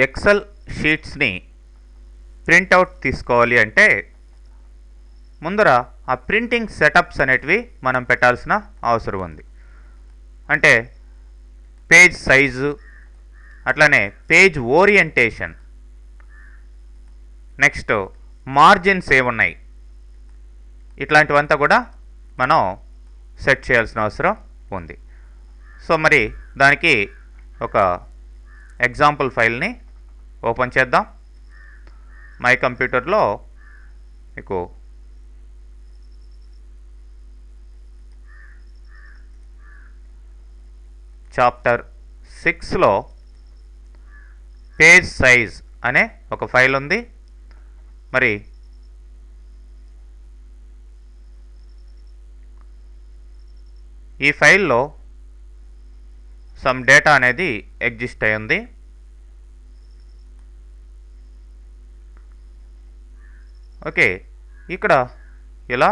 XL షీట్స్ని printout తీసుకోవాలి అంటే ముందర ఆ ప్రింటింగ్ సెటప్స్ అనేటివి మనం పెట్టాల్సిన అవసరం ఉంది. అంటే పేజ్ సైజు, అట్లనే పేజ్ ఓరియంటేషన్, నెక్స్ట్ మార్జిన్స్ ఏమున్నాయి, ఇట్లాంటివంతా కూడా మనం సెట్ చేయాల్సిన అవసరం ఉంది. సో మరి దానికి ఒక ఎగ్జాంపుల్ ఫైల్ని ఓపెన్ చేద్దాం. మై కంప్యూటర్లో మీకు చాప్టర్ 6లో పేజ్ సైజ్ అనే ఒక ఫైల్ ఉంది. మరి ఈ ఫైల్లో సమ్ డేటా అనేది ఎగ్జిస్ట్ అయి ఉంది. ఓకే, ఇక్కడ ఇలా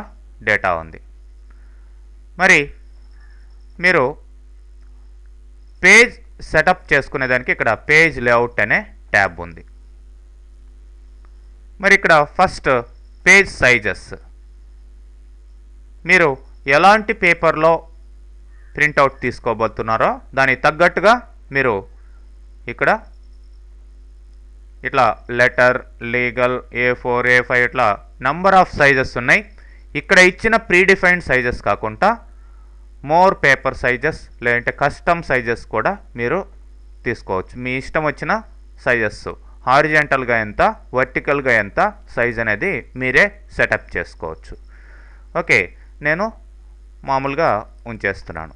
డేటా ఉంది. మరి మీరు పేజ్ సెటప్ చేసుకునేదానికి ఇక్కడ పేజ్ లేఅవుట్ అనే ట్యాబ్ ఉంది. మరి ఇక్కడ ఫస్ట్ పేజ్ సైజెస్, మీరు ఎలాంటి పేపర్లో ప్రింట్అవుట్ తీసుకోబోతున్నారో దానికి తగ్గట్టుగా మీరు ఇక్కడ ఇట్లా లెటర్, లీగల్, A4, A5 ఇట్లా నంబర్ ఆఫ్ సైజెస్ ఉన్నాయి. ఇక్కడ ఇచ్చిన ప్రీడిఫైన్డ్ సైజెస్ కాకుండా మోర్ పేపర్ సైజెస్ లేదంటే కస్టమ్ సైజెస్ కూడా మీరు తీసుకోవచ్చు. మీ ఇష్టం వచ్చిన సైజెస్, హారిజెంటల్గా ఎంత, వర్టికల్గా ఎంత సైజ్ అనేది మీరే సెటప్ చేసుకోవచ్చు. ఓకే, నేను మామూలుగా ఉంచేస్తున్నాను.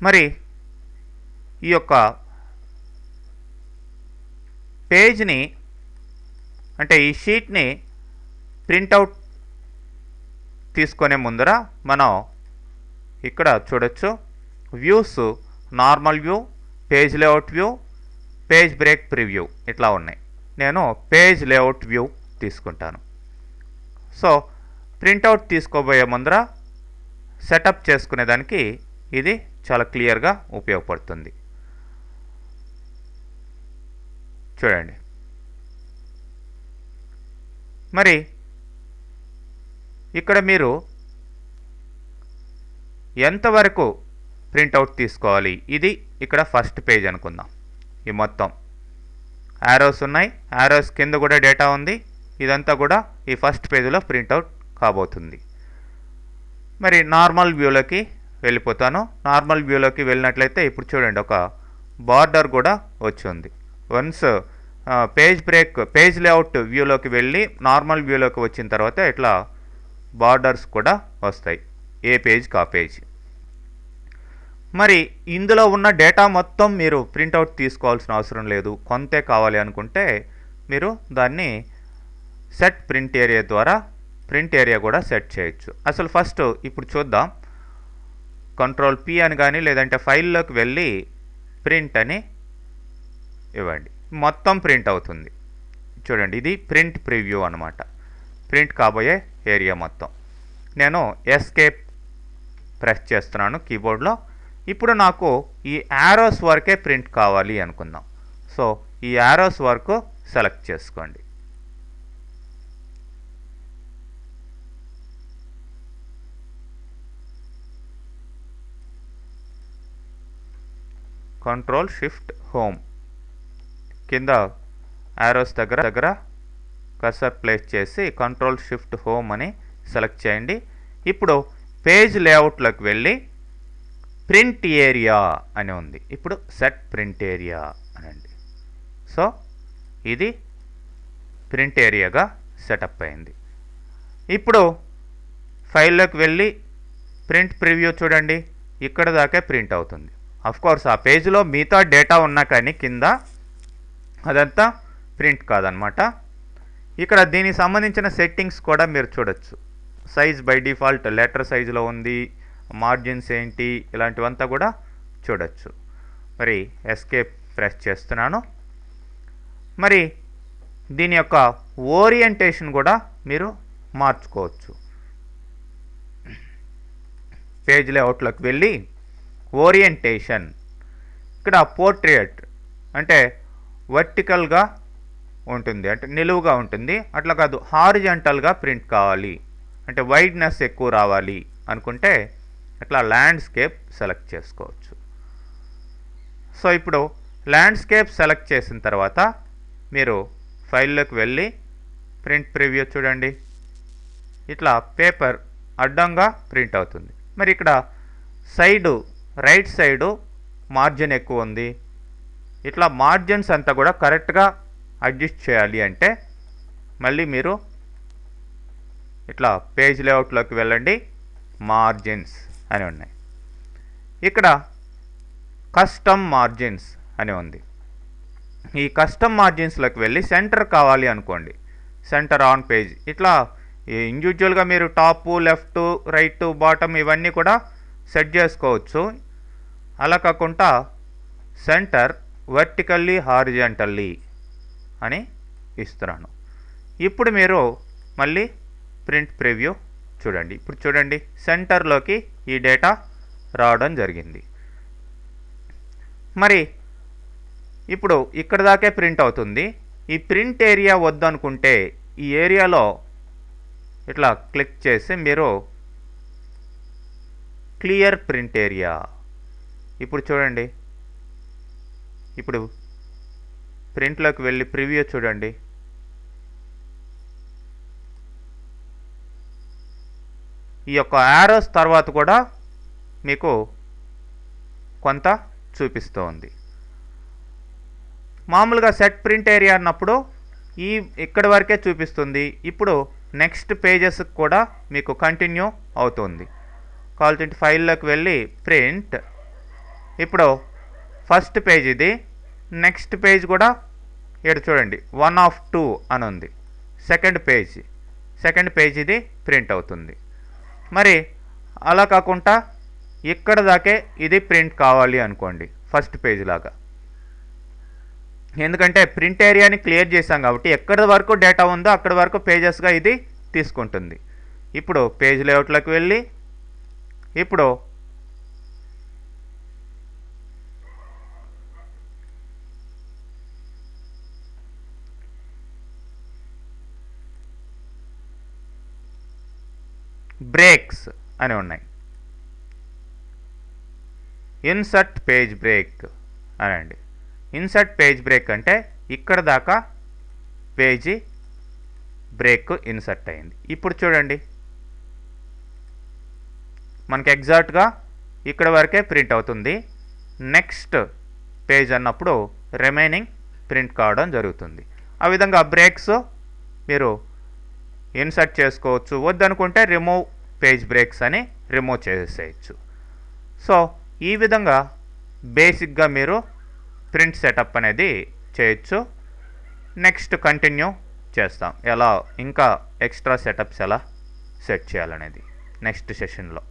మరి ఈ యొక్క పేజ్ని అంటే ఈ షీట్ని ప్రింట్అవుట్ తీసుకునే ముందర మనం ఇక్కడ చూడొచ్చు views, normal view, page layout view, page break preview ఇట్లా ఉన్నాయి. నేను పేజ్ లేఅవుట్ వ్యూ తీసుకుంటాను. సో ప్రింట్అవుట్ తీసుకోబోయే ముందర సెటప్ చేసుకునేదానికి ఇది చాలా క్లియర్గా ఉపయోగపడుతుంది. చూడండి, మరి ఇక్కడ మీరు ఎంతవరకు ప్రింట్అవుట్ తీసుకోవాలి, ఇది ఇక్కడ ఫస్ట్ పేజ్ అనుకుందాం. ఈ మొత్తం యారోస్ ఉన్నాయి, యారోస్ కింద కూడా డేటా ఉంది. ఇదంతా కూడా ఈ ఫస్ట్ పేజీలో ప్రింట్అవుట్ కాబోతుంది. మరి నార్మల్ వ్యూలోకి వెళ్ళిపోతాను. నార్మల్ వ్యూలోకి వెళ్ళినట్లయితే ఇప్పుడు చూడండి ఒక బార్డర్ కూడా వచ్చింది. వన్స్ పేజ్ లేఅవుట్ వ్యూలోకి వెళ్ళి నార్మల్ వ్యూలోకి వచ్చిన తర్వాత ఇట్లా బార్డర్స్ కూడా వస్తాయి, ఏ పేజ్కి ఆ పేజ్. మరి ఇందులో ఉన్న డేటా మొత్తం మీరు ప్రింట్అవుట్ తీసుకోవాల్సిన అవసరం లేదు. కొంతే కావాలి అనుకుంటే మీరు దాన్ని సెట్ ప్రింట్ ఏరియా ద్వారా ప్రింట్ ఏరియా కూడా సెట్ చేయొచ్చు. అసలు ఫస్ట్ ఇప్పుడు చూద్దాం. కంట్రోల్ P అని కానీ లేదంటే ఫైల్లోకి వెళ్ళి ప్రింట్ అని ఇవ్వండి, మొత్తం ప్రింట్ అవుతుంది. చూడండి, ఇది ప్రింట్ ప్రివ్యూ అనమాట, ప్రింట్ కాబోయే ఏరియా మొత్తం. నేను ఎస్కేప్ ప్రెస్ చేస్తున్నాను కీబోర్డ్లో. ఇప్పుడు నాకు ఈ యారోస్ వరకే ప్రింట్ కావాలి అనుకుందాం. సో ఈ యారోస్ వరకు సెలెక్ట్ చేసుకోండి. కంట్రోల్ షిఫ్ట్ హోమ్ కింద యారోస్ దగ్గర కర్సర్ ప్లేస్ చేసి కంట్రోల్ షిఫ్ట్ హోమ్ అని సెలెక్ట్ చేయండి. ఇప్పుడు పేజ్ లేఅవుట్లోకి వెళ్ళి ప్రింట్ ఏరియా అని ఉంది. ఇప్పుడు సెట్ ప్రింట్ ఏరియా అనండి. సో ఇది ప్రింట్ ఏరియాగా సెటప్ అయింది. ఇప్పుడు ఫైల్లోకి వెళ్ళి ప్రింట్ ప్రివ్యూ చూడండి, ఇక్కడ దాకే ప్రింట్ అవుతుంది. అఫ్కోర్స్ ఆ పేజ్లో మిగతా డేటా ఉన్నా కానీ కింద అదంతా ప్రింట్ కాదనమాట. ఇక్కడ దీనికి సంబంధించిన సెట్టింగ్స్ కూడా మీరు చూడొచ్చు. సైజ్ బై డిఫాల్ట్ లెటర్ సైజులో ఉంది, మార్జిన్స్ ఏంటి ఇలాంటివంతా కూడా చూడొచ్చు. మరి ఎస్కేప్ ప్రెస్ చేస్తున్నాను. మరి దీని యొక్క ఓరియంటేషన్ కూడా మీరు మార్చుకోవచ్చు. పేజ్ లేఅవుట్లోకి వెళ్ళి ఓరియంటేషన్, ఇక్కడ పోర్ట్రేట్ అంటే వర్టికల్గా ఉంటుంది, అంటే నిలువుగా ఉంటుంది. అట్లా కాదు, హారిజంటల్గా ప్రింట్ కావాలి అంటే వైడ్నెస్ ఎక్కువ రావాలి అనుకుంటే అట్లా ల్యాండ్స్కేప్ సెలెక్ట్ చేసుకోవచ్చు. సో ఇప్పుడు ల్యాండ్స్కేప్ సెలెక్ట్ చేసిన తర్వాత మీరు ఫైల్లోకి వెళ్ళి ప్రింట్ ప్రివ్యూ చూడండి. ఇట్లా పేపర్ అడ్డంగా ప్రింట్ అవుతుంది. మరి ఇక్కడ సైడు రైట్ సైడు మార్జిన్ ఎక్కువ ఉంది. ఇట్లా మార్జిన్స్ అంతా కూడా కరెక్ట్గా అడ్జస్ట్ చేయాలి అంటే మళ్ళీ మీరు ఇట్లా పేజ్ లేఅవుట్లోకి వెళ్ళండి, మార్జిన్స్ అని ఉన్నాయి. ఇక్కడ కస్టమ్ మార్జిన్స్ అని ఉంది. ఈ కస్టమ్ మార్జిన్స్లోకి వెళ్ళి సెంటర్ కావాలి అనుకోండి, సెంటర్ ఆన్ పేజ్. ఇట్లా ఇండివిజువల్గా మీరు టాపు లెఫ్ట్ రైట్ బాటమ్ ఇవన్నీ కూడా సెట్ చేసుకోవచ్చు. అలా కాకుండా సెంటర్ వర్టికల్లీ హారిజంటల్లీ అని ఇస్తున్నాను. ఇప్పుడు మీరు మళ్ళీ ప్రింట్ ప్రివ్యూ చూడండి. ఇప్పుడు చూడండి, సెంటర్లోకి ఈ డేటా రావడం జరిగింది. మరి ఇప్పుడు ఇక్కడ దాకే ప్రింట్ అవుతుంది. ఈ ప్రింట్ ఏరియా వద్దనుకుంటే ఈ ఏరియాలో ఇట్లా క్లిక్ చేసి మీరు క్లియర్ ప్రింట్ ఏరియా, ఇప్పుడు చూడండి, ఇప్పుడు ప్రింట్లోకి వెళ్ళి ప్రివ్యూ చూడండి. ఈ యొక్క యారోస్ తర్వాత కూడా మీకు కొంత చూపిస్తూ ఉంది. మామూలుగా సెట్ ప్రింట్ ఏరియా అన్నప్పుడు ఇక్కడి వరకే చూపిస్తుంది. ఇప్పుడు నెక్స్ట్ పేజెస్కి కూడా మీకు కంటిన్యూ అవుతుంది. కావాల్సిన ఫైల్లోకి వెళ్ళి ప్రింట్, ఇప్పుడు ఫస్ట్ పేజ్ ఇది, నెక్స్ట్ పేజ్ కూడా ఇక్కడ చూడండి 1 of 2 అని ఉంది. సెకండ్ పేజ్ ఇది ప్రింట్ అవుతుంది. మరి అలా కాకుండా ఇక్కడ దాకే ఇది ప్రింట్ కావాలి అనుకోండి ఫస్ట్ పేజ్ లాగా, ఎందుకంటే ప్రింట్ ఏరియాని క్లియర్ చేసాం కాబట్టి ఎక్కడి వరకు డేటా ఉందో అక్కడి వరకు పేజెస్గా ఇది తీసుకుంటుంది. ఇప్పుడు పేజ్ లేఅవుట్లోకి వెళ్ళి ఇప్పుడు బ్రేక్స్ అని ఉన్నాయి. ఇన్సర్ట్ పేజ్ బ్రేక్ అనండి. ఇన్సర్ట్ పేజ్ బ్రేక్ అంటే ఇక్కడ దాకా పేజీ బ్రేక్ ఇన్సర్ట్ అయింది. ఇప్పుడు చూడండి, మనకి ఎగ్జాక్ట్గా ఇక్కడ వరకే ప్రింట్ అవుతుంది. నెక్స్ట్ పేజ్ అన్నప్పుడు రిమైనింగ్ ప్రింట్ కావడం జరుగుతుంది. ఆ విధంగా బ్రేక్స్ మీరు ఇన్సర్ట్ చేసుకోవచ్చు. వద్దనుకుంటే రిమూవ్ పేజ్ బ్రేక్స్ అని రిమూవ్ చేసేయచ్చు. సో ఈ విధంగా బేసిక్గా మీరు ప్రింట్ సెటప్ అనేది చేయొచ్చు. నెక్స్ట్ కంటిన్యూ చేస్తాం ఎలా ఇంకా ఎక్స్ట్రా సెటప్స్ ఎలా సెట్ చేయాలనేది నెక్స్ట్ సెషన్లో.